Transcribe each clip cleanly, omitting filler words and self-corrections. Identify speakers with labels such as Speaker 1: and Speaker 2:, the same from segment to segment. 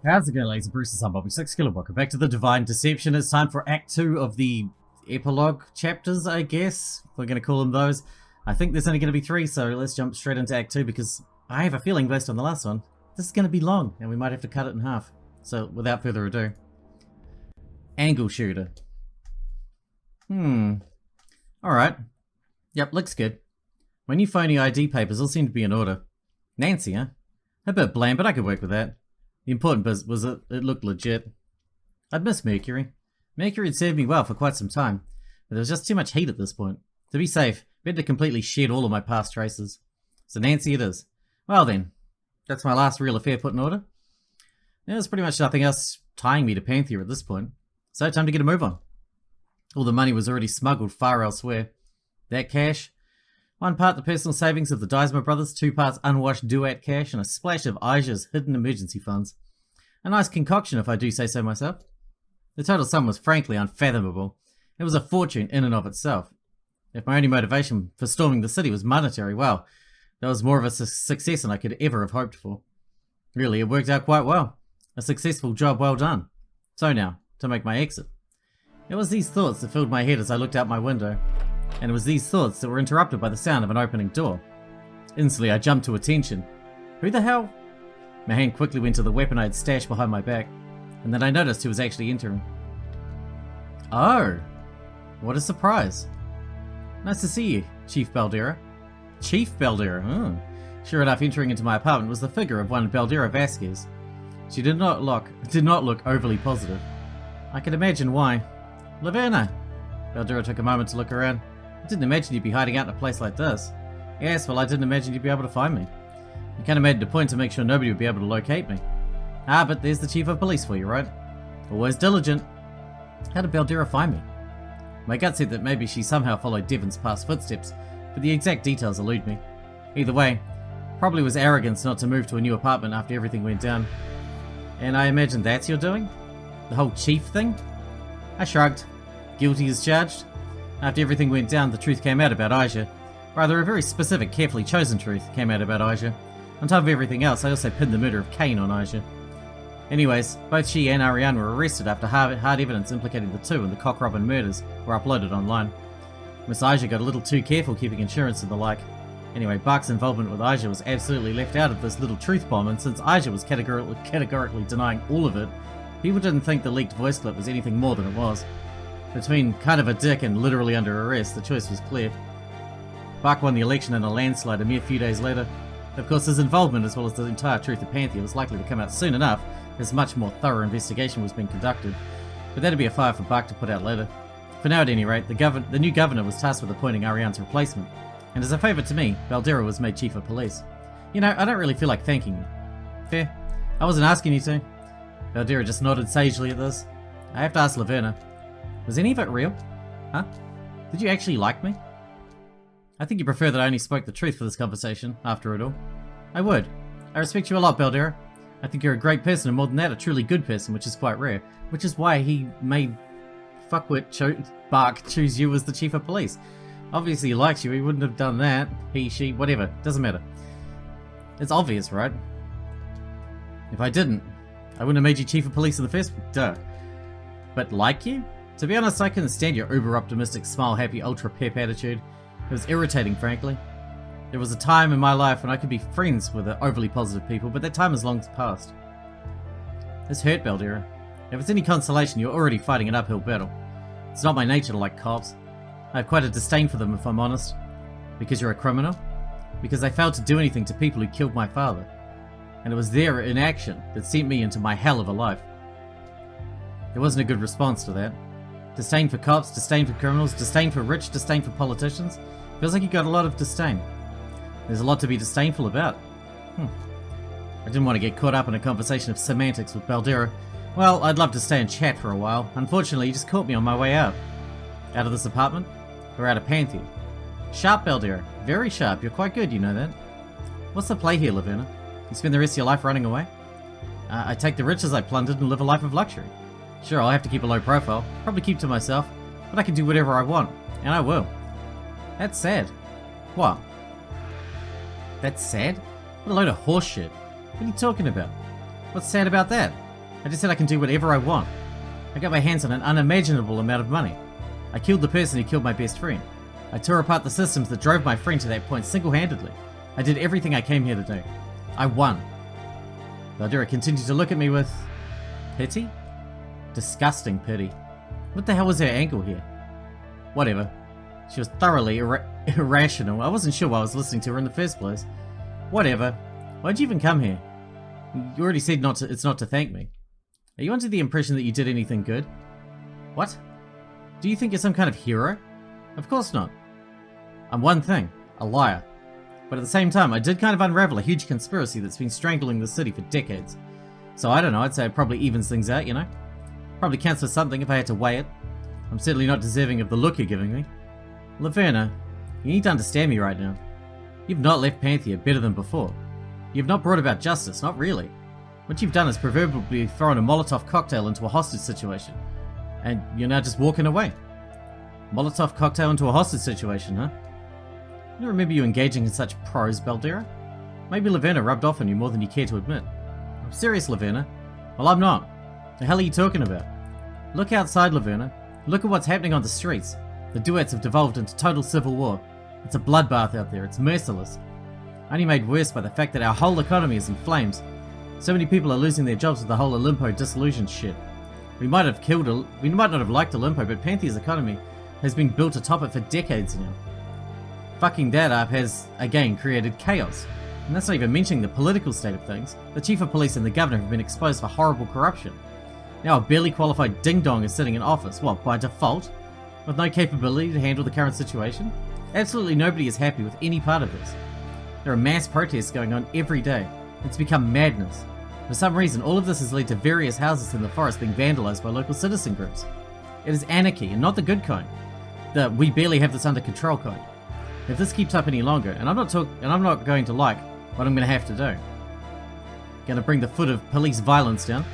Speaker 1: How's it going, ladies and Bruce? I'm Bobby Sixkilla. Welcome back to the Divine Deception. It's time for Act 2 of the epilogue chapters, I guess. We're going to call them those. I think there's only going to be 3, so let's jump straight into Act 2 because I have a feeling, based on the last one, this is going to be long and we might have to cut it in half. So, without further ado. Angle shooter. Alright. Yep, looks good. My new phony ID papers all seem to be in order. Nancy, huh? A bit bland, but I could work with that. The important bit was it looked legit. I'd miss Mercury. Mercury had served me well for quite some time, but there was just too much heat at this point. To be safe, I had to completely shed all of my past traces. So Nancy it is. Well then, that's my last real affair put in order. There's pretty much nothing else tying me to Panthea at this point, so time to get a move on. All the money was already smuggled far elsewhere. That cash, 1 part the personal savings of the Deismer brothers, 2 parts unwashed duat cash, and a splash of Aja's hidden emergency funds. A nice concoction, if I do say so myself. The total sum was frankly unfathomable. It was a fortune in and of itself. If my only motivation for storming the city was monetary, well, that was more of a success than I could ever have hoped for. Really, it worked out quite well. A successful job well done. So now, to make my exit. It was these thoughts that filled my head as I looked out my window. And it was these thoughts that were interrupted by the sound of an opening door. Instantly I jumped to attention. Who the hell? My hand quickly went to the weapon I had stashed behind my back, and then I noticed who was actually entering. Oh, what a surprise. Nice to see you, Chief Baldera. Chief Baldera, Sure enough, entering into my apartment was the figure of one Baldera Vasquez. She did not look overly positive. I could imagine why. Laverna! Baldera took a moment to look around. I didn't imagine you'd be hiding out in a place like this. Yes, well, I didn't imagine you'd be able to find me. You kind of made it a point to make sure nobody would be able to locate me. Ah, but there's the Chief of Police for you, right? Always diligent. How did Baldera find me? My gut said that maybe she somehow followed Devon's past footsteps, but the exact details elude me. Either way, probably was arrogance not to move to a new apartment after everything went down. And I imagine that's your doing? The whole Chief thing? I shrugged. Guilty as charged? After everything went down, the truth came out about Aja. Rather, a very specific, carefully chosen truth came out about Aja. On top of everything else, I also pinned the murder of Cain on Aja. Anyways, both she and Ariane were arrested after hard evidence implicating the two in the Cock Robin murders were uploaded online. Miss Aja got a little too careful keeping insurance and the like. Anyway, Bach's involvement with Aja was absolutely left out of this little truth bomb, and since Aja was categorically denying all of it, people didn't think the leaked voice clip was anything more than it was. Between kind of a dick and literally under arrest, the choice was clear. Bach won the election in a landslide a mere few days later. Of course, his involvement, as well as the entire truth of Panthea, was likely to come out soon enough, as much more thorough investigation was being conducted. But that'd be a fire for Bach to put out later. For now, at any rate, the new governor was tasked with appointing Ariane's replacement, and as a favour to me, Baldera was made Chief of Police. You know, I don't really feel like thanking you. Fair. I wasn't asking you to. Baldera just nodded sagely at this. I have to ask Laverna. Was any of it real? Huh? Did you actually like me? I think you prefer that I only spoke the truth for this conversation, after it all. I would. I respect you a lot, Baldera. I think you're a great person, and more than that, a truly good person, which is quite rare. Which is why he made fuckwit Bach choose you as the Chief of Police. Obviously he likes you, he wouldn't have done that. He, she, whatever. Doesn't matter. It's obvious, right? If I didn't, I wouldn't have made you Chief of Police in the first place. Duh. But like you? To be honest, I couldn't stand your uber-optimistic, smile-happy, ultra-pep attitude. It was irritating, frankly. There was a time in my life when I could be friends with the overly positive people, but that time has long passed. This hurt, Baldera. If it's any consolation, you're already fighting an uphill battle. It's not my nature to like cops. I have quite a disdain for them, if I'm honest. Because you're a criminal? Because they failed to do anything to people who killed my father. And it was their inaction that sent me into my hell of a life. There wasn't a good response to that. Disdain for cops, disdain for criminals, disdain for rich, disdain for politicians. Feels like you got a lot of disdain. There's a lot to be disdainful about. I didn't want to get caught up in a conversation of semantics with Baldera. Well, I'd love to stay and chat for a while. Unfortunately, you just caught me on my way out. Out of this apartment? Or out of Panthea? Sharp, Baldera. Very sharp. You're quite good, you know that. What's the play here, Laverna? You spend the rest of your life running away? I take the riches I plundered and live a life of luxury. Sure, I'll have to keep a low profile. Probably keep to myself. But I can do whatever I want. And I will. That's sad. What? That's sad? What a load of horseshit. What are you talking about? What's sad about that? I just said I can do whatever I want. I got my hands on an unimaginable amount of money. I killed the person who killed my best friend. I tore apart the systems that drove my friend to that point single-handedly. I did everything I came here to do. I won. Valdera continued to look at me with... pity? Disgusting pity. What the hell was her angle here? Whatever. She was thoroughly irrational. I wasn't sure why I was listening to her in the first place. Whatever. Why'd you even come here? You already said it's not to thank me. Are you under the impression that you did anything good? What? Do you think you're some kind of hero? Of course not. I'm one thing, a liar. But at the same time, I did kind of unravel a huge conspiracy that's been strangling the city for decades. So I don't know, I'd say it probably evens things out, you know? Probably counts for something if I had to weigh it. I'm certainly not deserving of the look you're giving me. Laverna, you need to understand me right now. You've not left Panthea better than before. You've not brought about justice, not really. What you've done is proverbially thrown a Molotov cocktail into a hostage situation. And you're now just walking away. Molotov cocktail into a hostage situation, huh? I don't remember you engaging in such prose, Valdera. Maybe Laverna rubbed off on you more than you care to admit. I'm serious, Laverna. Well, I'm not. The hell are you talking about? Look outside, Laverna. Look at what's happening on the streets. The duets have devolved into total civil war. It's a bloodbath out there. It's merciless. Only made worse by the fact that our whole economy is in flames. So many people are losing their jobs with the whole Olimpo dissolution shit. We might not have liked Olimpo, but Panthea's economy has been built atop it for decades now. Fucking that up has, again, created chaos. And that's not even mentioning the political state of things. The chief of police and the governor have been exposed for horrible corruption. Now a barely qualified ding-dong is sitting in office, what, by default? With no capability to handle the current situation? Absolutely nobody is happy with any part of this. There are mass protests going on every day. It's become madness. For some reason, all of this has led to various houses in the forest being vandalized by local citizen groups. It is anarchy, and not the good kind. The we barely have this under control kind. If this keeps up any longer, and I'm not going to like what I'm going to have to do. Going to bring the foot of police violence down.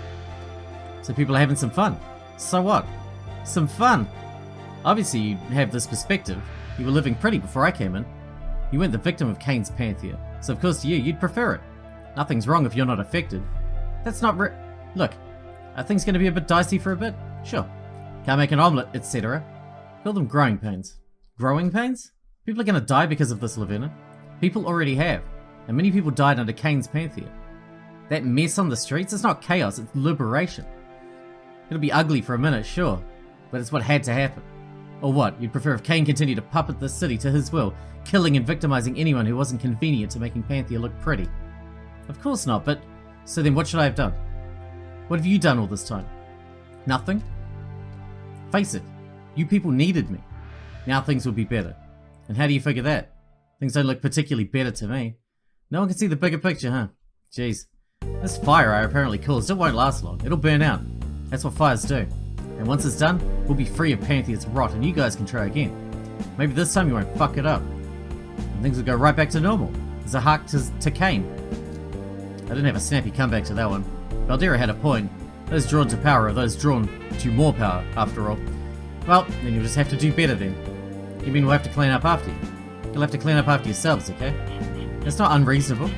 Speaker 1: So people are having some fun. So what? Some fun. Obviously you have this perspective. You were living pretty before I came in. You weren't the victim of Kane's Panthea. So of course to you, you'd prefer it. Nothing's wrong if you're not affected. That's not Look, are things going to be a bit dicey for a bit? Sure. Can't make an omelette, etc. Call them growing pains. Growing pains? People are going to die because of this, Laverna. People already have. And many people died under Kane's Panthea. That mess on the streets, it's not chaos, it's liberation. It'll be ugly for a minute, sure, but it's what had to happen. Or what, you'd prefer if Kane continued to puppet this city to his will, killing and victimizing anyone who wasn't convenient to making Panthea look pretty? Of course not, but so then what should I have done? What have you done all this time? Nothing? Face it, you people needed me. Now things will be better. And how do you figure that? Things don't look particularly better to me. No one can see the bigger picture, huh? Jeez. This fire I apparently caused, it won't last long. It'll burn out. That's what fires do. And once it's done, we'll be free of Panthea's rot and you guys can try again. Maybe this time you won't fuck it up. And things will go right back to normal. There's a hark to Kane. I didn't have a snappy comeback to that one. Valdera had a point. Those drawn to power are those drawn to more power, after all. Well, then you'll just have to do better then. You mean we'll have to clean up after you? You'll have to clean up after yourselves, okay? That's not unreasonable.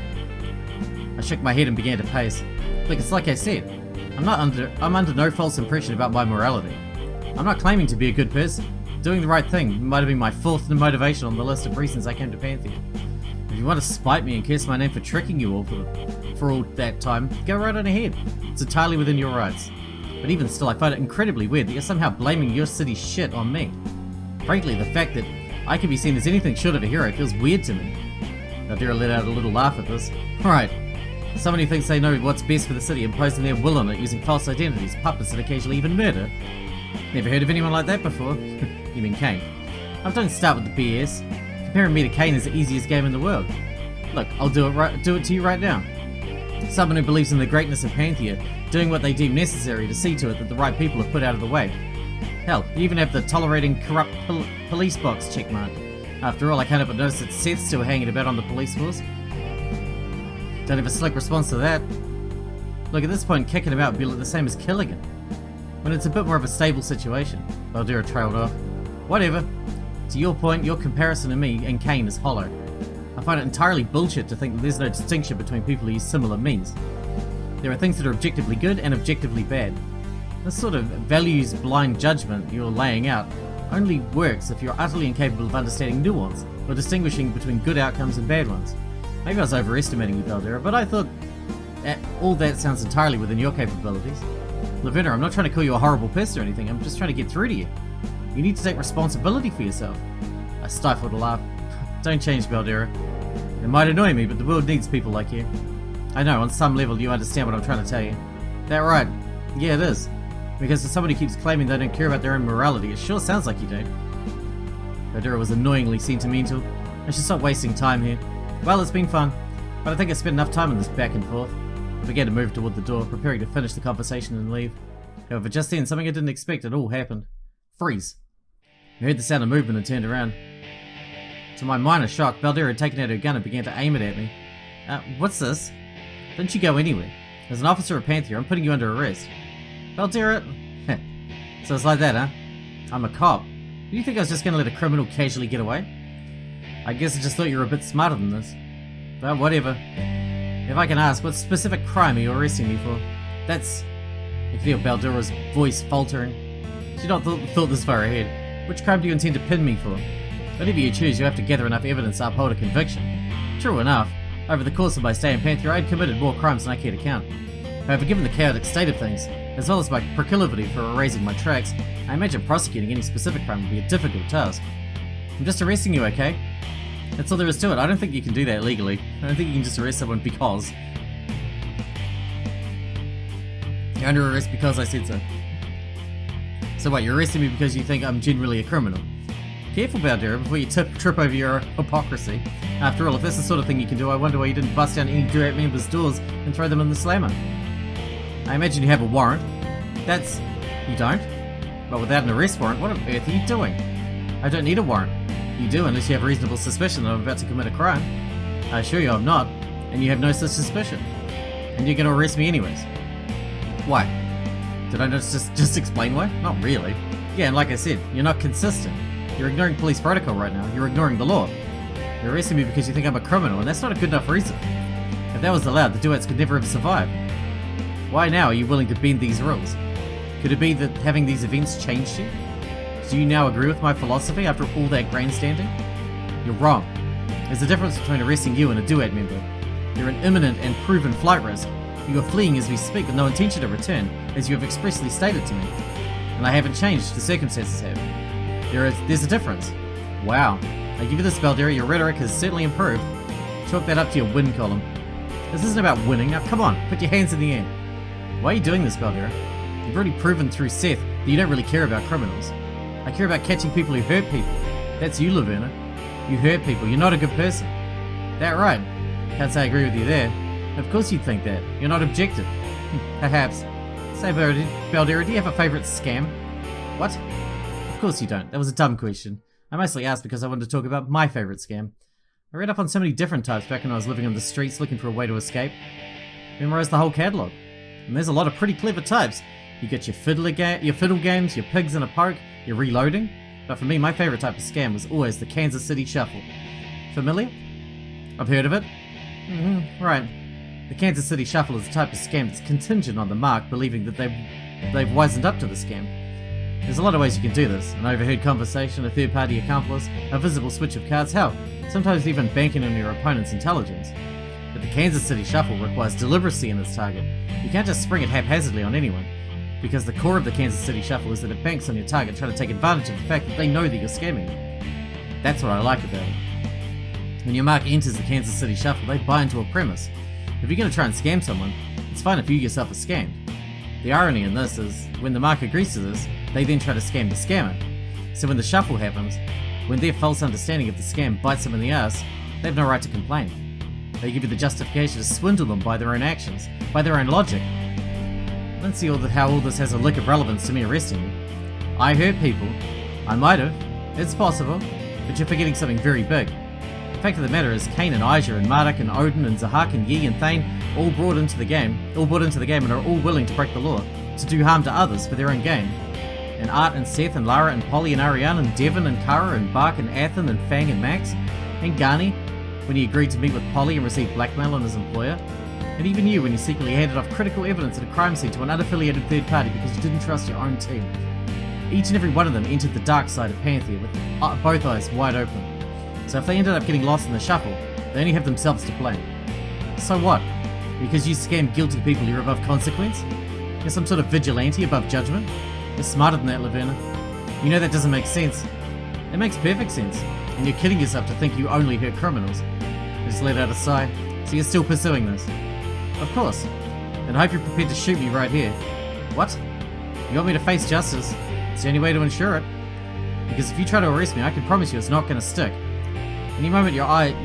Speaker 1: I shook my head and began to pace. Look, it's like I said. I'm under no false impression about my morality. I'm not claiming to be a good person. Doing the right thing might have been my fourth motivation on the list of reasons I came to Panthea. If you want to spite me and curse my name for tricking you all for all that time, go right on ahead. It's entirely within your rights. But even still, I find it incredibly weird that you're somehow blaming your city's shit on me. Frankly, the fact that I can be seen as anything short of a hero feels weird to me. Valdera let out a little laugh at this. Right. Someone who thinks they know what's best for the city, imposing their will on it using false identities, puppets, and occasionally even murder. Never heard of anyone like that before. You mean Kane? Oh, don't start with the BS. Comparing me to Kane is the easiest game in the world. Look, I'll do it to you right now. Someone who believes in the greatness of Panthea, doing what they deem necessary to see to it that the right people are put out of the way. Hell, you even have the tolerating corrupt police box checkmark. After all, I can't help but notice that Seth's still hanging about on the police force. Don't have a slick response to that. Look, at this point, kicking him out would be the same as killing him. When it's a bit more of a stable situation, Valdera trailed off. Whatever. To your point, your comparison to me and Kane is hollow. I find it entirely bullshit to think that there's no distinction between people who use similar means. There are things that are objectively good and objectively bad. This sort of values-blind judgment you're laying out only works if you're utterly incapable of understanding nuance or distinguishing between good outcomes and bad ones. Maybe I was overestimating you, Baldera, but I thought all that sounds entirely within your capabilities. Lavenna, I'm not trying to call you a horrible person or anything, I'm just trying to get through to you. You need to take responsibility for yourself. I stifled a laugh. Don't change, Baldera. It might annoy me, but the world needs people like you. I know, on some level you understand what I'm trying to tell you. That right? Yeah, it is. Because as someone who keeps claiming they don't care about their own morality, it sure sounds like you don't. Baldera was annoyingly sentimental. I should stop wasting time here. Well, it's been fun, but I think I spent enough time on this back and forth. I began to move toward the door, preparing to finish the conversation and leave. However, just then, something I didn't expect at all happened. Freeze. I heard the sound of movement and turned around. To my minor shock, Baldera had taken out her gun and began to aim it at me. What's this? Don't you go anywhere. As an officer of Panthea, I'm putting you under arrest. Baldera... So it's like that, huh? I'm a cop. Do you think I was just going to let a criminal casually get away? I guess I just thought you were a bit smarter than this. But whatever. If I can ask, what specific crime are you arresting me for? That's... I feel Baldera's voice faltering. She not thought this far ahead. Which crime do you intend to pin me for? Whatever you choose, you have to gather enough evidence to uphold a conviction. True enough, over the course of my stay in Panthea, I had committed more crimes than I care to count. However, given the chaotic state of things, as well as my proclivity for erasing my tracks, I imagine prosecuting any specific crime would be a difficult task. I'm just arresting you, okay? That's all there is to it. I don't think you can do that legally. I don't think you can just arrest someone because... You're under arrest because I said so. So what, you're arresting me because you think I'm generally a criminal? Careful, Baldera, before you trip over your hypocrisy. After all, if that's the sort of thing you can do, I wonder why you didn't bust down any Durat members' doors and throw them in the slammer. I imagine you have a warrant. That's... You don't? But without an arrest warrant, what on earth are you doing? I don't need a warrant. You do, unless you have reasonable suspicion that I'm about to commit a crime. I assure you I'm not, and you have no such suspicion. And you're gonna arrest me anyways. Why? Did I just explain why? Not really. Yeah, and like I said, you're not consistent. You're ignoring police protocol right now. You're ignoring the law. You're arresting me because you think I'm a criminal, and that's not a good enough reason. If that was allowed, the duets could never have survived. Why now are you willing to bend these rules? Could it be that having these events changed you? Do you now agree with my philosophy after all that grandstanding? You're wrong. There's a difference between arresting you and a duet member. You're an imminent and proven flight risk. You are fleeing as we speak with no intention to return, as you have expressly stated to me. And I haven't changed, the circumstances have. There's a difference. Wow. I give you this, Baldera, your rhetoric has certainly improved. Chalk that up to your win column. This isn't about winning. Now come on, put your hands in the air. Why are you doing this, Baldera? You've already proven through Seth that you don't really care about criminals. I care about catching people who hurt people. That's you, Lavenna. You hurt people. You're not a good person. That right? Can't say I agree with you there. Of course you'd think that. You're not objective. Perhaps. Say, Baldera, do you have a favourite scam? What? Of course you don't. That was a dumb question. I mostly asked because I wanted to talk about my favourite scam. I read up on so many different types back when I was living on the streets looking for a way to escape. Memorised the whole catalogue. And there's a lot of pretty clever types. You get your fiddle games, your pigs in a poke, your reloading. But for me, my favourite type of scam was always the Kansas City Shuffle. Familiar? I've heard of it. Right. The Kansas City Shuffle is a type of scam that's contingent on the mark believing that they've wisened up to the scam. There's a lot of ways you can do this. An overheard conversation, a third-party accomplice, a visible switch of cards, hell, sometimes even banking on your opponent's intelligence. But the Kansas City Shuffle requires deliberacy in its target. You can't just spring it haphazardly on anyone, because the core of the Kansas City Shuffle is that it banks on your target trying to take advantage of the fact that they know that you're scamming them. That's what I like about it. When your mark enters the Kansas City Shuffle, they buy into a premise. If you're going to try and scam someone, it's fine if you yourself are scammed. The irony in this is, when the mark agrees to this, they then try to scam the scammer. So when the shuffle happens, when their false understanding of the scam bites them in the ass, they have no right to complain. They give you the justification to swindle them by their own actions, by their own logic. I don't see how all this has a lick of relevance to me arresting you. I hurt people. I might have. It's possible. But you're forgetting something very big. The fact of the matter is, Cain and Isaac and Marduk and Odin and Zahak and Yi and Thane all brought into the game and are all willing to break the law, to do harm to others for their own gain. And Art and Seth and Lara and Polly and Ariane and Devon and Kara and Bark and Athen and Fang and Max and Garni, when he agreed to meet with Polly and receive blackmail on his employer. And even you when you secretly handed off critical evidence at a crime scene to an unaffiliated third party because you didn't trust your own team. Each and every one of them entered the dark side of Panthea with both eyes wide open. So if they ended up getting lost in the shuffle, they only have themselves to blame. So what? Because you scam guilty people, you're above consequence? You're some sort of vigilante above judgment? You're smarter than that, Laverna. You know that doesn't make sense. It makes perfect sense. And you're kidding yourself to think you only hurt criminals. I just let out a sigh. So you're still pursuing this? Of course. Then I hope you're prepared to shoot me right here. What? You want me to face justice? It's the only way to ensure it. Because if you try to arrest me, I can promise you it's not going to stick. Any moment you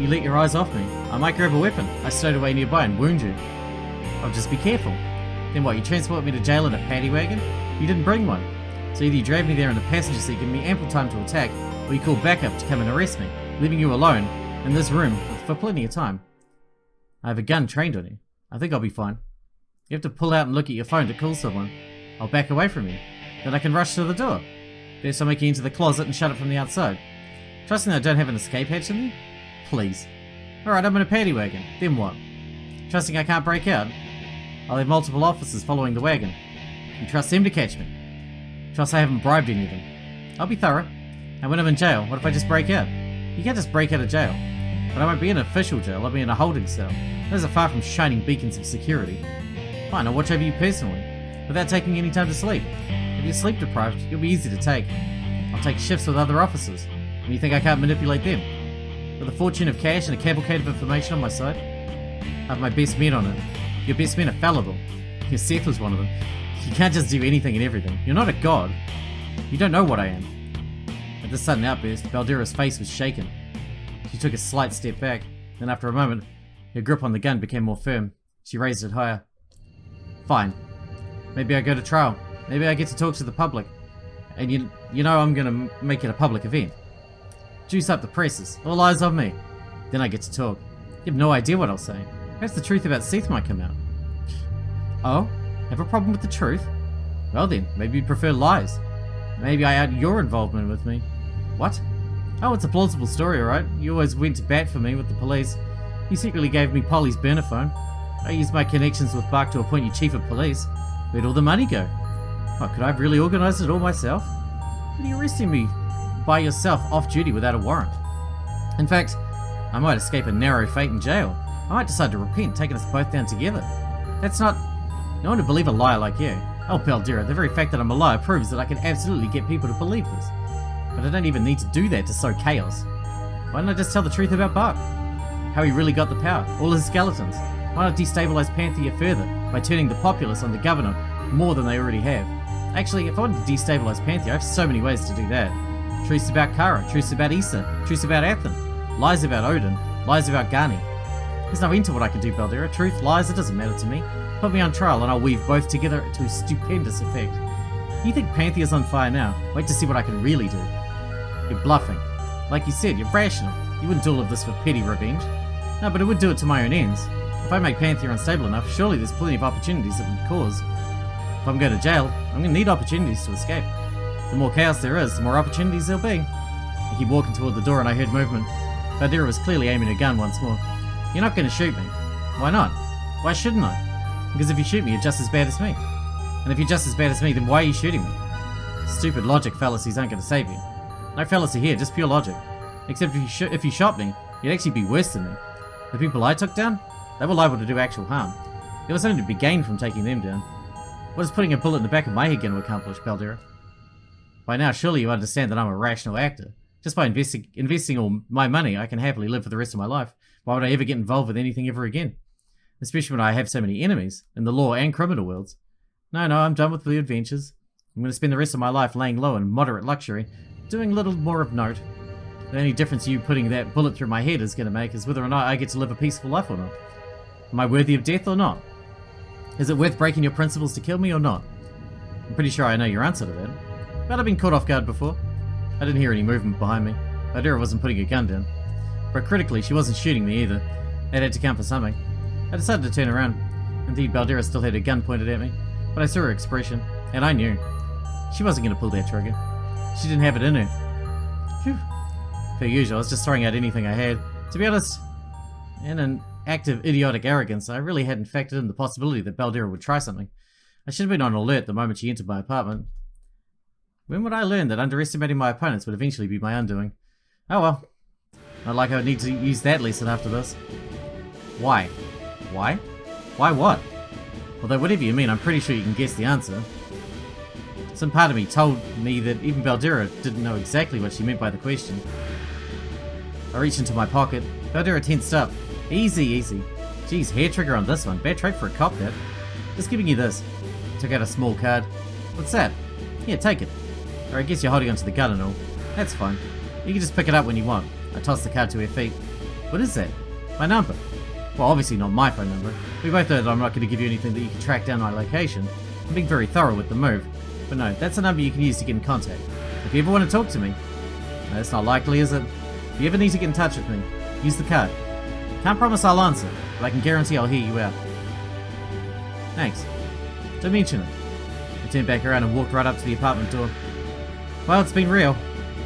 Speaker 1: let your eyes off me, I might grab a weapon I stowed away nearby and wound you. I'll just be careful. Then what, you transport me to jail in a paddy wagon? You didn't bring one. So either you drag me there in the passenger seat, giving me ample time to attack, or you call backup to come and arrest me, leaving you alone in this room for plenty of time. I have a gun trained on you. I think I'll be fine. You have to pull out and look at your phone to call someone. I'll back away from you. Then I can rush to the door. First I'll make you into the closet and shut it from the outside. Trusting that I don't have an escape hatch in me? Please. Alright, I'm in a paddy wagon. Then what? Trusting I can't break out? I'll have multiple officers following the wagon. You trust them to catch me? Trust I haven't bribed any of them? I'll be thorough. And when I'm in jail, what if I just break out? You can't just break out of jail. But I won't be in an official jail, I'll be in a holding cell. Those are far from shining beacons of security. Fine, I'll watch over you personally, without taking any time to sleep. If you're sleep deprived, you'll be easy to take. I'll take shifts with other officers. And you think I can't manipulate them? With a fortune of cash and a cavalcade of information on my side? I have my best men on it. Your best men are fallible. Your Seth was one of them. You can't just do anything and everything. You're not a god. You don't know what I am. At this sudden outburst, Baldera's face was shaken. She took a slight step back, then after a moment, her grip on the gun became more firm. She raised it higher. Fine. Maybe I go to trial. Maybe I get to talk to the public. And you know I'm gonna make it a public event. Juice up the presses. All eyes on me. Then I get to talk. You have no idea what I'll say. Perhaps the truth about Seth might come out. Oh? Have a problem with the truth? Well then, maybe you'd prefer lies. Maybe I add your involvement with me. What? Oh, it's a plausible story, alright? You always went to bat for me with the police. You secretly gave me Polly's burner phone. I used my connections with Buck to appoint you chief of police. Where'd all the money go? Oh, could I have really organised it all myself? What are you arresting me by yourself off duty without a warrant? In fact, I might escape a narrow fate in jail. I might decide to repent, taking us both down together. That's not... No one would believe a liar like you. Oh, Baldera, the very fact that I'm a liar proves that I can absolutely get people to believe this. But I don't even need to do that to sow chaos. Why don't I just tell the truth about Buck? How he really got the power, all his skeletons. Why not destabilise Panthea further by turning the populace on the governor more than they already have? Actually, if I wanted to destabilise Panthea, I have so many ways to do that. Truths about Kara, truths about Issa, truths about Athen, lies about Odin, lies about Gani. There's no end to what I can do, Baldera. Truth, lies, it doesn't matter to me. Put me on trial and I'll weave both together to a stupendous effect. You think Panthea's on fire now? Wait to see what I can really do. You're bluffing. Like you said, you're rational. You wouldn't do all of this for petty revenge. No, but it would do it to my own ends. If I make Panthea unstable enough, surely there's plenty of opportunities it would cause. If I'm going to jail, I'm going to need opportunities to escape. The more chaos there is, the more opportunities there'll be. I keep walking toward the door and I heard movement. Baldera was clearly aiming a gun once more. You're not going to shoot me. Why not? Why shouldn't I? Because if you shoot me, you're just as bad as me. And if you're just as bad as me, then why are you shooting me? Stupid logic fallacies aren't going to save you. No fallacy here, just pure logic. Except if you shot me, you'd actually be worse than me. The people I took down, they were liable to do actual harm. There was something to be gained from taking them down. What is putting a bullet in the back of my head going to accomplish, Baldera? By now, surely you understand that I'm a rational actor. Just by investing all my money, I can happily live for the rest of my life. Why would I ever get involved with anything ever again? Especially when I have so many enemies, in the law and criminal worlds. No, I'm done with the adventures. I'm going to spend the rest of my life laying low in moderate luxury, doing little more of note. The only difference you putting that bullet through my head is going to make is whether or not I get to live a peaceful life or not. Am I worthy of death or not? Is it worth breaking your principles to kill me or not? I'm pretty sure I know your answer to that. But I've been caught off guard before. I didn't hear any movement behind me. Baldera wasn't putting a gun down. But critically, she wasn't shooting me either. That had to count for something. I decided to turn around. Indeed, Baldera still had her gun pointed at me. But I saw her expression, and I knew. She wasn't going to pull that trigger. She didn't have it in her. Phew. Per usual, I was just throwing out anything I had. To be honest, in an act of idiotic arrogance, I really hadn't factored in the possibility that Baldera would try something. I should have been on alert the moment she entered my apartment. When would I learn that underestimating my opponents would eventually be my undoing? Oh well. Not like I would need to use that lesson after this. Why? Why? Why what? Although whatever you mean, I'm pretty sure you can guess the answer. Some part of me told me that even Baldera didn't know exactly what she meant by the question. I reached into my pocket. Baldera tensed up. Easy, easy. Geez, hair trigger on this one. Bad trait for a cop, that. Just giving you this. Took out a small card. What's that? Here, take it. Or I guess you're holding onto the gun and all. That's fine. You can just pick it up when you want. I tossed the card to her feet. What is that? My number. Well, obviously not my phone number. We both know that I'm not going to give you anything that you can track down my location. I'm being very thorough with the move. But no, that's a number you can use to get in contact. If you ever want to talk to me. No, that's not likely, is it? If you ever need to get in touch with me, use the card. Can't promise I'll answer, but I can guarantee I'll hear you out. Thanks. Don't mention it. I turned back around and walked right up to the apartment door. Well, it's been real.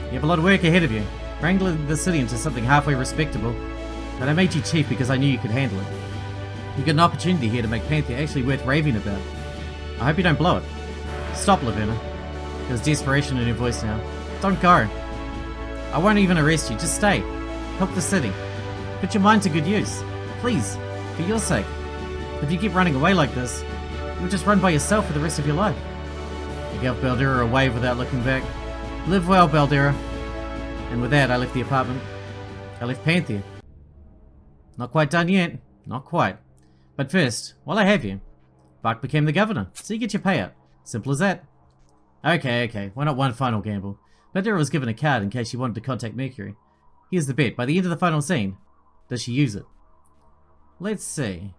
Speaker 1: You have a lot of work ahead of you, wrangling the city into something halfway respectable. But I made you chief because I knew you could handle it. You got an opportunity here to make Panthea actually worth raving about. I hope you don't blow it. Stop, Laverna. There's desperation in your voice now. Don't go. I won't even arrest you, just stay. Help the city. Put your mind to good use. Please, for your sake. If you keep running away like this, you'll just run by yourself for the rest of your life. I gave Baldera a wave without looking back. Live well, Baldera. And with that, I left the apartment. I left Panthea. Not quite done yet. Not quite. But first, while I have you, Buck became the governor, so you get your payout. Simple as that. Okay. Why not one final gamble? Baldera was given a card in case she wanted to contact Mercury. Here's the bet. By the end of the final scene, does she use it? Let's see.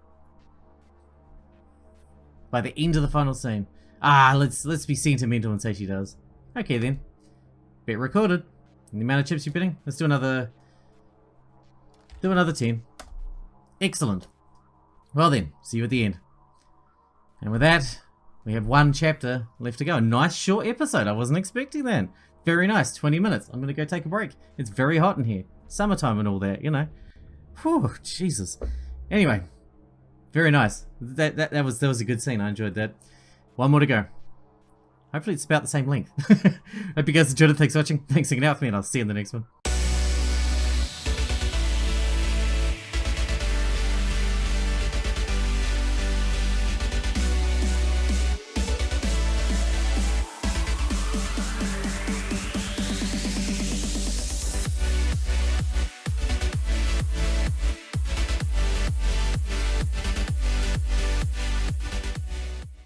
Speaker 1: By the end of the final scene. Let's be sentimental and say she does. Okay then. Bet recorded. And the amount of chips you're bidding? Let's do another 10. Excellent. Well then, see you at the end. And with that, we have one chapter left to go. A nice short episode. I wasn't expecting that. Very nice. 20 minutes. I'm going to go take a break. It's very hot in here. Summertime and all that, you know. Whew, Jesus. Anyway, very nice. That was a good scene. I enjoyed that. One more to go. Hopefully it's about the same length. Hope you guys enjoyed it. Thanks for watching. Thanks for hanging out with me, and I'll see you in the next one.